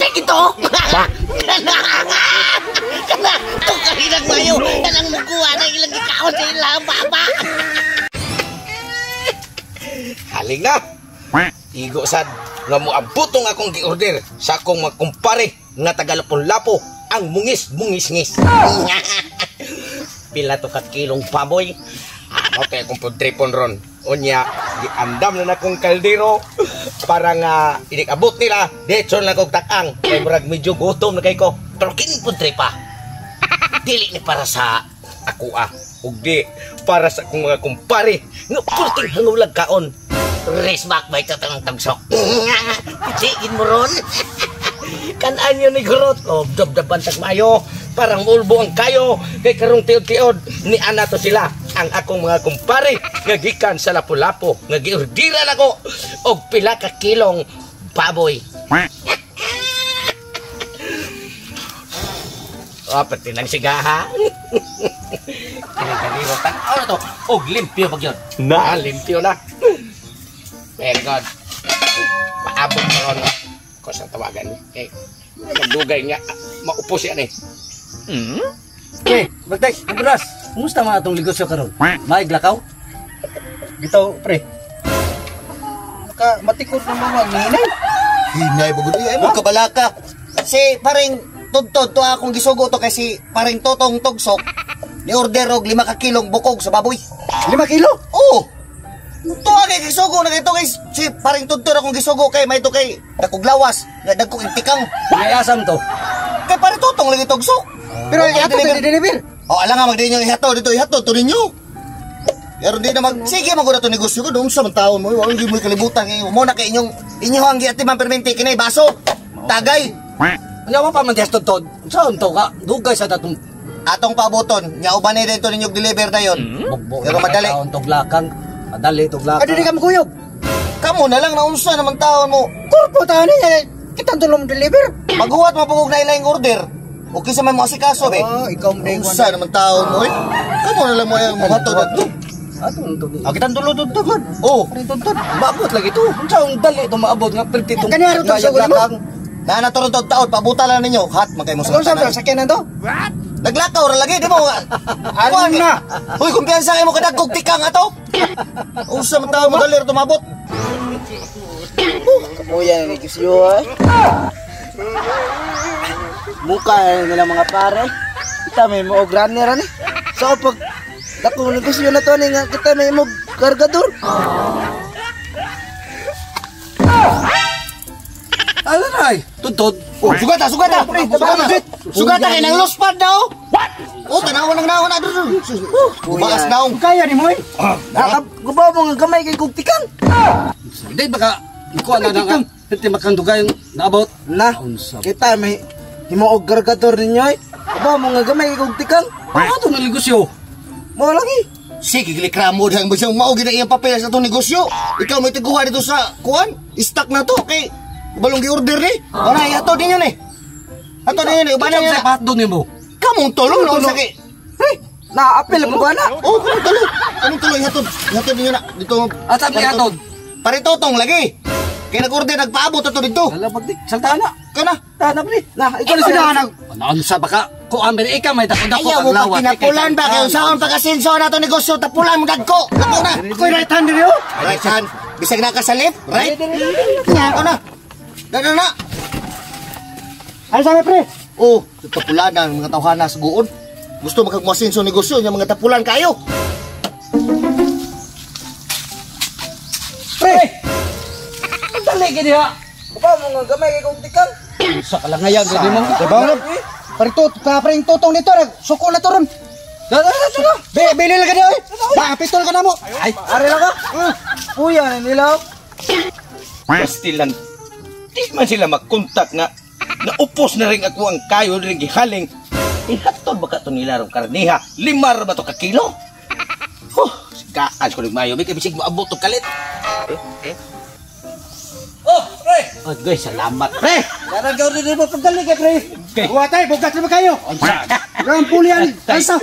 putik ito. Kana to kahilang mayo. Kanang mukuha na ilang ikaon sa ilang baba. Haling na. Igo sad nga mo abutong akong gi-order sa akong magkumpare nga tagalapon-lapo ang mungis-mungis-ngis. Pila to ka kilong baboy. Okay, akong pudripon ron. Unya, giandam na akong kaldero para nga inikabot nila. Detson lang kong takang. Kay murag medyo gutom na kay ko. Pero kini pudripa. Dili ni para sa ako ug di para sa akong mga kumpare nga pulting hangulag kaon. Race back ba ito tangang tagsok? Pitigin mo ron. Kanaan yun ni Gurot. O, dabdaban tagmayo. Parang ulbo ang kayo. Kay karong tiod-tiod. Ni ana to sila. Ang akong mga kumpare. Nga gikan sa lapu-lapo. Nga giordiran ako. Og pila ka kilong baboy. O, pati ng sigaha. Kinigaliro. Tanaw na to. Og limpyo pag yun. Na, limpyo na. Very good. Maabot na ron. Kung saan tawagan niya. Okay. Nagdugay niya. Maupos yan eh. Okay, bagtay, Andras. Kumusta mga itong negosyo karon? Maiglakaw? Bitaw, pre. Matikot na mga hinay. Hinay, bagod ay mo kabalaka. Si paring tudtod to akong gisugo to kasi paring totong tugsok. Ni order og 5 ka kilong bukog sa baboy. 5 kilo? Oo. To agay gisugo na kay to kay si paring tudtod akong gisugo kay may to kay dakog lawas, nga dagkog intikang. May asam to. Kay paring totong lagi tugsok. Pero ato deliver. Oh, ala nga magdinyo ihato dito ihato to ninyo. Pero di na mag sige magura to negosyo ko dong sa man taon mo, wa gyud mo kalibutan kay mo na kay inyong ang giatiman permente kinay baso. Tagay. Nya mo pa man tudtod. Saan to ka? Dugay sa tatong atong paaboton. Nya uban ni dito ninyo deliver dayon. Pero madali. Tuglakan. Madali tuglakan. Adi di ka maguyog. Kamo na lang naunsa naman taon mo. Kurpo tahan niya. Kita tulong deliver. Maguwat mapugog na ilang order. Okay sa may mga sikaso, be. Oh, ikaw mo na yung unsa naman taon mo, eh. Kamo na lang mo yung mga to dito. Atong to. Kita tulod-tulod. Oh, Tuntun. Maabot lagi to. Unsa ang dali to maabot nga perti tong. Kanyaro to sa mo. Na naturod taon pabuta lang ninyo. Hat magkay mo sa. Unsa to sakyanan to? Naglakaw ra lagi, di mo. Ano na? Hoy, kumpiyansa kay mo kadagkog tikang ato. Unsa man taon mo dali ra tumabot. Kapuya ni kisyo eh. Muka nila mga pare. Kita may mo runner ani. So pag dako negosyo na to ni nga kita may mo kargador. Ano nay? Tutod. Oh, sugata. Sugata kay nang lost pad daw. What? Oh, tanawan lang naon na dun. Baas daw. Kaya ni mo eh. Gubaw mo nga gamay kay kugtikan. Hindi baka ikuha na nga. Hindi makandugay naabot. Na, kita may himuog gargador ninyo eh. Gubaw mo nga gamay kay kugtikan. Ano ito na negosyo? Mo lagi. Sige, likramo dahil mo siyang maugin na iyang papel sa itong negosyo. Ikaw may tiguha dito sa kuwan. Stock na to, okay? Balong gi-order ni. Wala, hato din yun eh. Hato din yun eh. Ubana yun. Sa doon mo. Kamong tulong na sakit. Hey, na-apel mo ba na? Oo, kamong tulong. Kamong tulong, hatod. Hatod din yun na. Dito. At sabi hatod. Paritotong lagi. Kaya nag-order, nagpaabot ato dito. Alam mo, salta na. Kana. Tana, pre. Na, ikaw na sila. Ano sa baka? Kung Amerika may dako-dako ayaw mo pag tinapulan ba? Kaya saan pagkasinso na ito negosyo, tapulan mo dagko. Dako na. Iko'y right hand rin yun. Right hand. Bisag na ka sa left, right? Ako na. Dada na. Ano sabi, pre? Oh, tapulan na mga tawhana sa guon. Gusto magkagmasinso negosyo niya mga tapulan kayo. Pre! Dali ka niya. Baba mo nga gamay kay kong tikang. Sa kalangayan, gani mo. Diba mo? Parang tutong nito, suko na to ron. Bili lang ka niya, pitol ka na mo. Ay, ari lang ka. Kuya, nilaw. Pastilan. Di man sila magkontak nga naupos na rin ako ang kayo rin gihaling. Ihatod ba ka ito nila rin karniha? 5 ba ito ka kilo? Sigaan ko rin mayo. May kabisig mo abot ito kalit. Oh, pre! Oh, guys, salamat, pre! Karang gawin din mo pagdali ka, pre. Okay. Buwatay, bugat naman kayo. Rampul yan. Ansa?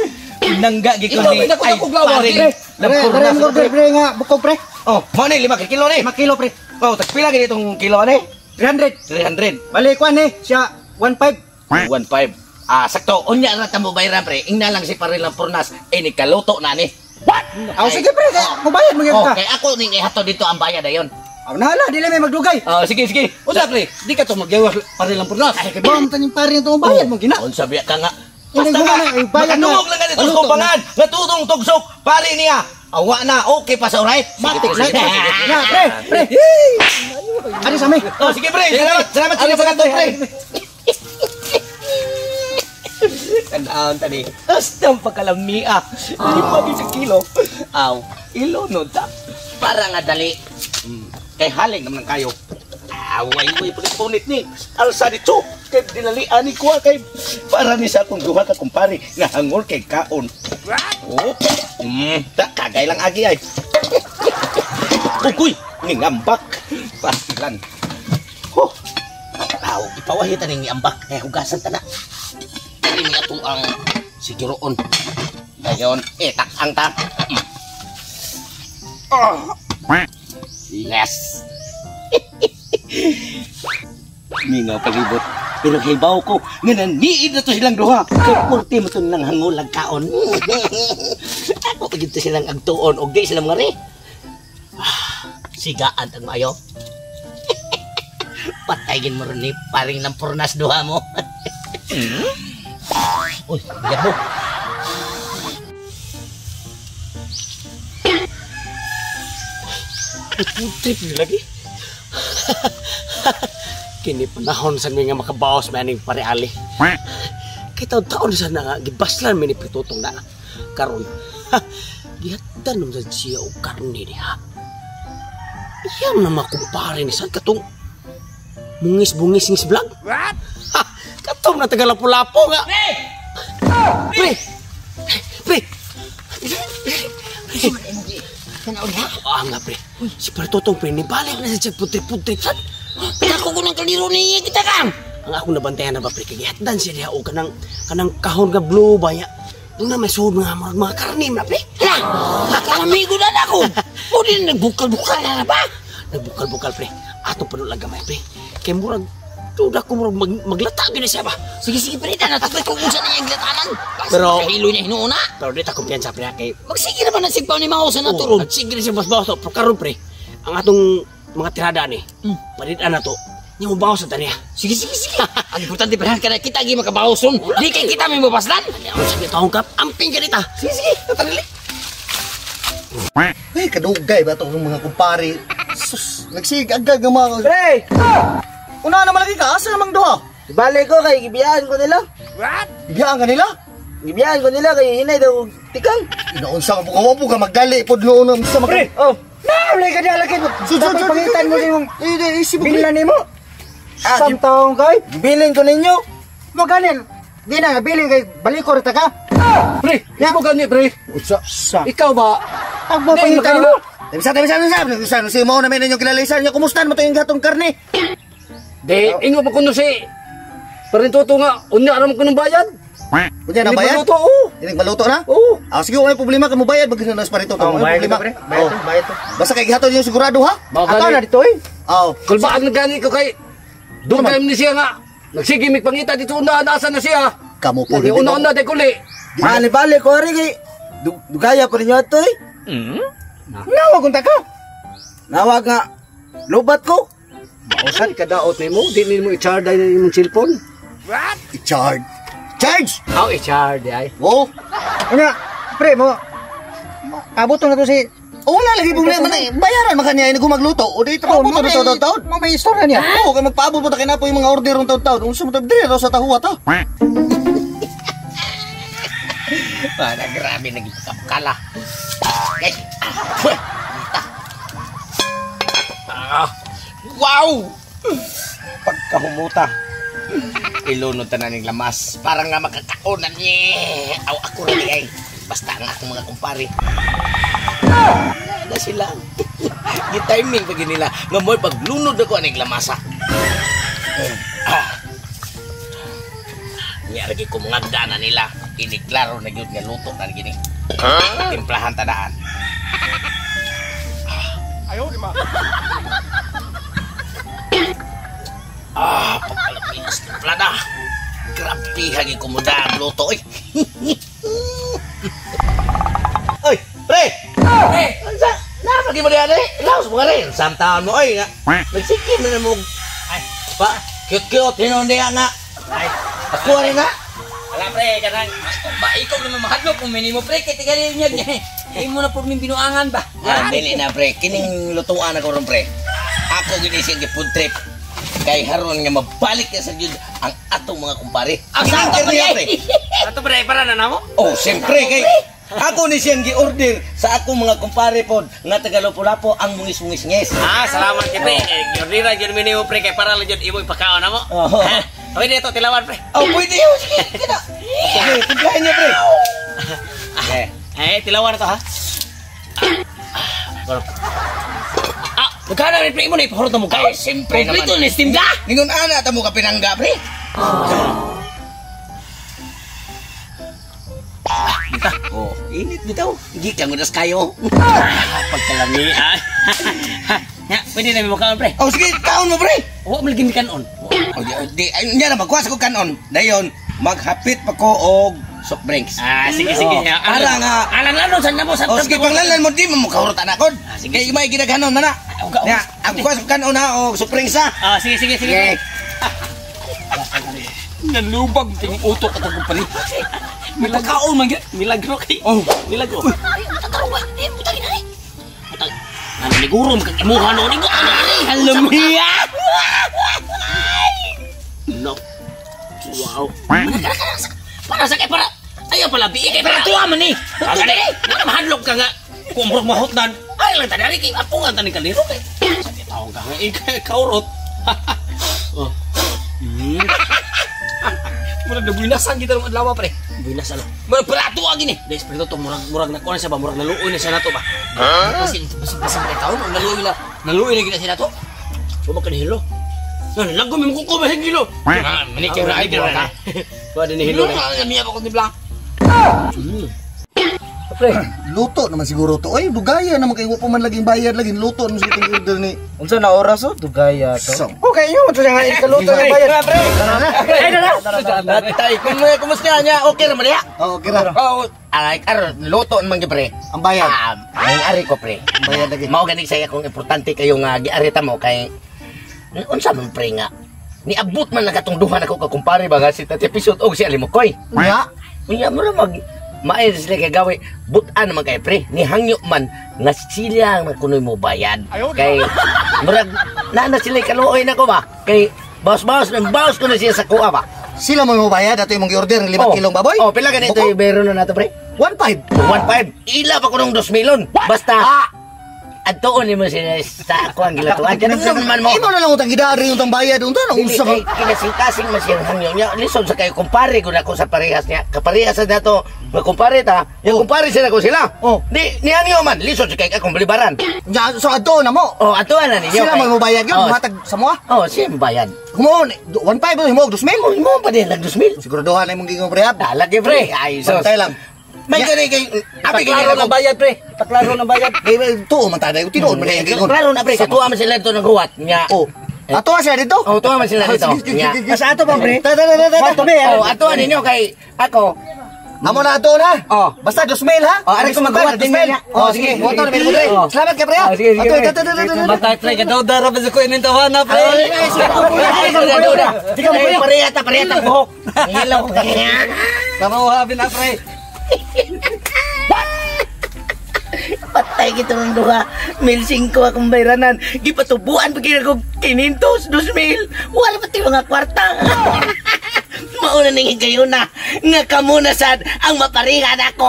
Nangga giko ni Ito, pinakuglawan, pre. Pre, pre nga, bukog, pre. Oh, mo ni 5 kilo ni. 5 kilo, pre. Oh, tagpila gini itong kilo ni? 300. 300. Balik ko ni siya 15. 1.5. Sakto. Unya na tamo bayaran pre. Ingna lang si Parilang Purnas. Ni kaluto na ni. Aw sige pre, mabayad mo gyud ka. Okay, ako ning ihato dito ang bayad ayon. Aw nahala dili may magdugay. Sige. Unsa pre? Di ka to magyawas Parilang Purnas. Ay kay bawang taning pare to bayad mo gina. Unsa biya ka nga? Hindi Basta ko nga, na, bayad na. makatulog lang ganito Paluto sa pangan. Natutong tugsok. Pali niya. Awa na. Okay pa sa oray. Matik na. Na pre. Ano sa mi? Sige pre. Salamat sa pagkato pre. Tandaan tani. Hasta pagkalami Lima sa kilo. Aw. Ilunod ta. Para nga dali. Kay haling naman kayo. Away punit ni. Alsa dito. Kay dinalian ni kuha kay para ni sa akong duha ka kumpare nga hangol kay kaon. Kagay lang agi ay. Uy, ngambak. Pasilan. Ipawahi ta ning ambak kay hugasan ta na. Dili mi ato ang siguroon. Dayon, takang ta. Yes. Mingaw palibot. Pero hibaw ko, nga naniid na to silang duha. Supporti mo to nang hangulag kaon. Ako pagin to silang agtuon, o di silang ngari. Sigaan ang mayo. Patayin mo rin paring ng Purnas duha mo. Uy, biyak mo. Trip lagi. Kini panahon sa mga makabawas maning pareali. Kita taon sa nga gibaslan mi ni Pitutong na karon. Gihatan nung sa siya og karne niya. Iyam na makumpare ni sa katong bungis vlog. What? Katong na taga-lapu-lapu nga. Pre. Nga pre. Si Pitutong pre ni balik na sa putri-putri sad. Ako ko nang kaliro niya kita kang. Ang ako nabantayan na ba pre kay hatdan siya o kanang kahon nga blue baya. Doon na may suod mga karne na pre. Nakalamigo na ako. O din nagbukal-bukal na ba? Nagbukal-bukal pre. Ato pa nung lagamay pre. Kaya murag tuda ko murag maglata gina siya ba? Sige pre na natakot ko kung saan niya yung latanan. Pero hilo niya hinuuna. Pero di ta kumpiyansa pre kay magsige naman ang sigpaw ni Mausa na turon. Sige na siya bas-bas to. Pero karon pre. Ang atong mga tirada ni. Palitan na to. Yung mabawas na taniya. Sige. Ang importante pa ka kita lagi makabawas nun. Di kay kita may mabaslan. Ang sakit akong kap. Amping ka nita. Sige. Tatarili. Kadugay ba itong mga kumpare? Sus, nagsigagag ang mga... Pre! Una naman lagi ka, asa namang doha? Balik ko kay gibiyahan ko nila. What? Ibiyaan ka nila? Gibiyahan ko nila kay hinay daw tikang. Inaunsa ka po ka magdali po noon sa mga... Pre! Oh! Naulay ka niya lagi. Dapat pangitan mo yung bilan ni mo. Isang taong kay. Bilin ko ninyo. Maganin. Di na, bilin kay balik ko rita ka. Pre! Ikaw gani pre. Ikaw ba? Ang mo pangitan mo. Bisa, si mo namin yung kilalisan niya. Kumusta mo ito yung gatong karne? Di, ingo pa kuno si Parintuto nga, unya aram ko ng bayad. Unya na bayad? Maluto, oo. Hindi maluto na? Oo. Sige, kung may problema ka mo bayad, bagay na sa Parintuto. Bayad ka pre. Bayad to. Basta kay gihatod yung sigurado ha? Ato na dito eh. Oo. Kulbaan na gani ko kay Dugay ni siya nga. Nagsige mig pangita dito una nasa na siya. Kamu po Di una de kuli. Bali ko rin kay dugaya ko ninyo ato eh. Nawag unta ka. Nawag nga lubat ko. Mausan ka daot nimo, di nimo i-charge dai imong cellphone. What? I-charge? Charge? Aw i-charge ay. Oo. Ano? Pre mo. Abot na to si Wala lagi problema na eh. Bayaran man kanya yung magluto. O dito pa po ito taon-taon. May istorya niya. Oo, kaya magpaabot mo na kina po yung mga order ng taon-taon. Kung sumunod din sa tahuwa ta. Para grabe nagkakala. Okay. Wow! Pagkahumuta. Ilunod ta na ng lamas. Parang nga makakaonan niya. Aw ako rin ay. Basta ang akong mga kumpare. Na sila. Gi-timing pag nila. Nga mo'y paglunod ako ang lamasa. Nga lagi kumangagda na nila. Iniklaro na yun nga luto na gini. Timplahan tadaan. Ayaw, di ma. Papalapinas ng plana. Grabe, hagi kumuda ang luto, eh. Oy, pre! Napagi mo diyan eh. Laos mo ka rin. Samtahan mo, oy. Nagsikim na mo. Ay, Pa, cute-cute. Hinon niya nga. ay. Ako rin na. Wala pre, kanang ba ikaw naman mahadlok kung minimo pre kay tigali niya. Ay mo na po min binuangan ba? Dili na, pre. Kining lutuan ako ron, pre. Ako ginising food trip. Kay haron nga mabalik na sa Diyos ang atong mga kumpare. Ang Sinker sakto niya, pre. Ato pre para na namo. Oh, siyempre kay ako ni siyang gi-order sa akong mga kumpare pod nga taga Lapu-Lapu ang mungis-mungis-ngis. Salamat kay pre. Yordira jud minimo pre kay para lang jud imo ipakaon namo. Oo. Oy dito tilawan pre. Oh, pwede yun. Sige, kita. Sige, timplahin niya, pre. Okay. Tilawan na to ha. Magkana rin pre mo na ipahurot mo kay. Siyempre naman. Kompleto ni steam da. Ningon ana ta mo ka pinangga, pre. Dita. Oh, init bitaw. Hindi ka ngudas kayo. Pagkalami ah. Ya, pwede na mo kaon pre. Oh, sige, kaon mo, pre. Wa mo lagi mi kanon. Oh, di, ay, niya na magkuha ko kanon. Dayon, maghapit pa ko og soft drinks. Sige. Oh, para nga. Alang-alang sa namo sa. Oh, sige, panglalan mo, di mo kahurot anakod. Sige. Kaya may ginaganon na na. Ya, ang kuha ko kanon na og soft drinks ha. Sige. Sige. Nalubag ting utok at ang pali. May pagkaon man gyud. Milagro kay. Oh, milagro. Ay, tataro ba? Butagin na. Butag. Ano ni guro mo kag imuha no ni go. Alam niya. No. Wow. Para sa kay para. Ayo pala bi kay para tuwa man ni. Agad eh. Mahadlok ka nga. Kumrok mahotdan. Ay lang tadari kay apungan tani kaliro kay. Sakit taong ka nga ikay kaurot. Oh. Murag na buinasan kita ng adlaw pre. Buinasan. Murag palato agi ni. Des pero to murag na kuan siya ba murag naluoy na siya nato ba. Basin kay taon naluoy na gina siya nato. Sumo kan hilo. Nan lago mi ko ba hilo. Manikyo na ay dira. Tuwa din hilo na. Miya ba ko ni blank. Pre, luto naman siguro to. Oy, dugaya naman kay wa pa man laging bayad lagi luto naman siguro itong order ni. Unsa na oras oh? Dugaya to. Okay, yun. Ito nga ikaluto ng bayad. Pre. Ay, na. Tay, kumusta niya? Okay naman niya? Oo, kira. Oh, ay, luto naman niya, pre. Ang bayad. Ang ari ko, pre. Ang bayad lagi. Mao gani saya kung importante kayo nga giarita mo kay unsa man pre nga. Niabot man nakatungduhan ako ka kumpare ba nga si Tati episode og si Alimokoy. Nga. Unya mo na maay sila kay gawe butan naman kay pre ni hangyo man nga sila nga kunoy mo bayad kay murag na sila kaluoy na ko ba kay bawas ng bawas ko na siya sa kuha ba Sila mo bayad ato imong gi-order ng 5 kilong baboy? Oh, pila ganito yung bero na nato pre? 1.5. 1.5. Ila pa ko nung 2 milyon. Basta adtoon ni mo sila sa ako ang gilatuan. Ganun naman mo. Imo na lang utang gidari utang bayad unta na Dili unsa kay kinasing-kasing masiyang hangyo niya. Lisod sa kayo kumpare ko na ko sa parehas niya. Kaparehas sa dato nga kumpare ta. Yung kumpare sila ko sila. Oh. Ni hangyo man lisod sa kayo akong balibaran. Ya, so adto na mo. Oh, atuan na ninyo. Sila mo bayad yun, matag sa mo. Oh, siya bayad. Kumo 1.5 mo 2,000. Oh, mo pa din lang 2,000. Siguraduhan na imong gigong prehab. Lagi pre. Ay, sos. Bantay lang. May gani kay abi Paklaro na bayad pre. Paklaro na bayad. Tuo man taday, tinuod man yung gigong. Klaro na pre, katuwa man sila dito ng huwat niya. Oh. Ato siya dito. Oh, tuwa man sila dito. Niya. Sa ato ba pre? Ato Oh, atuan ninyo kay ako. Amo na ato na. Oh. Basta 2,000 ha. Oh, ari ko magawa din niya. Oh, sige. Motor bil ko pre. Oh. Salamat kay pre. Oh, sige, sige, pre. Batay pre ka daw dara ba sa ko inintawan na pre. Parehata buhok. Hilaw ko kanya. Kamawabi na pre. Patay kita ng duha. 1,500 akong bayranan. Gipatubuan pa kina ko 500, 2,000. Wala pati mga kwarta. Mauna ningin kayo na. Nga kamo na sad ang maparihan ako.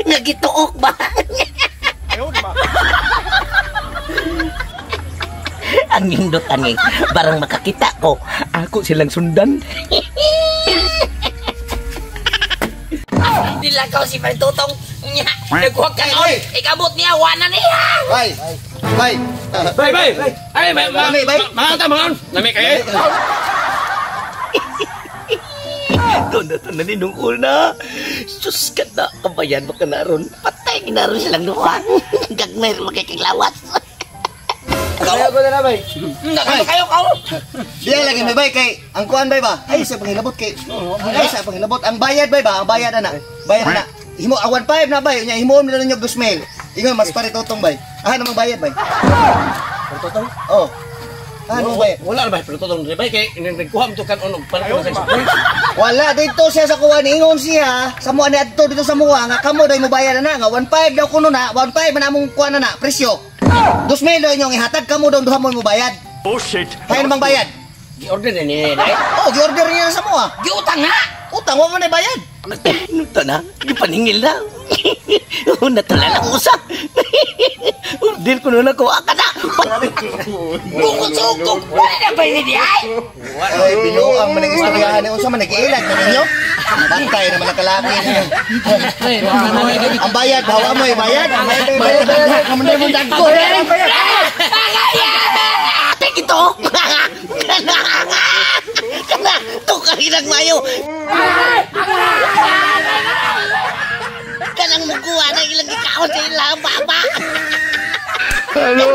Nga gituok ba? Ang nindot angin. Barang makakita ko. Ako silang sundan. Nilakaw si Pantutong. Naghuwag ka noon. Ikabot niya. Wana niya. Bye. Bye. Bay! Ay, mga tamang! Lami kayo! Doon na ninungkol na. Sus ka na. Kabayan mo ka na ron. Patay na ron silang duha. Gagmer magkikiglawat. Ikaw. ko na na bay. Nakano kayo ka. Diyan lagi may bay kay ang kuan bay ba? Ay sa panghilabot kay. Ay sa panghilabot ang bayad bay ba? Ang bayad ana. Bayad na. Himo awan 5 na bay. Nya himo na ninyo 2,000. Ingon mas pare tutong bay. Ah namang bayad bay. Totoo. Oh. Ano bay? Wala na ba pero totoo ni bay kay nagkuha mo to kan unog para ko sa Wala dito siya sa kuan ingon siya. Sa mo ani adto dito sa muwa nga kamo day mo bayad na nga 1,500 daw kuno na. 1,500 man among kuan na presyo. 2,000 daw inyong ihatag kamo daw duha mo bayad. Oh shit. Kaya namang bayad. Gi-order na ni Nay. Oh, gi-order niya sa muwa. Giutang na. Utang wa man na bayad. Ito na, ipaningil na. Natulala ko sa. Order ko na ko. Aka na. Bukod-sukog. Wala na ba yun ay? Ay, binuang man ang istoryahan ni unsa man nag-iilag na ninyo. Bantay naman ang kalaki niya. Ang bayad, hawa mo yung bayad. Ang bayad. Kaman mo dagko. Ate ito. Kana, tukahinag mayo. Kanang mukuha na ilang ikaon sa ilang baba. Hello.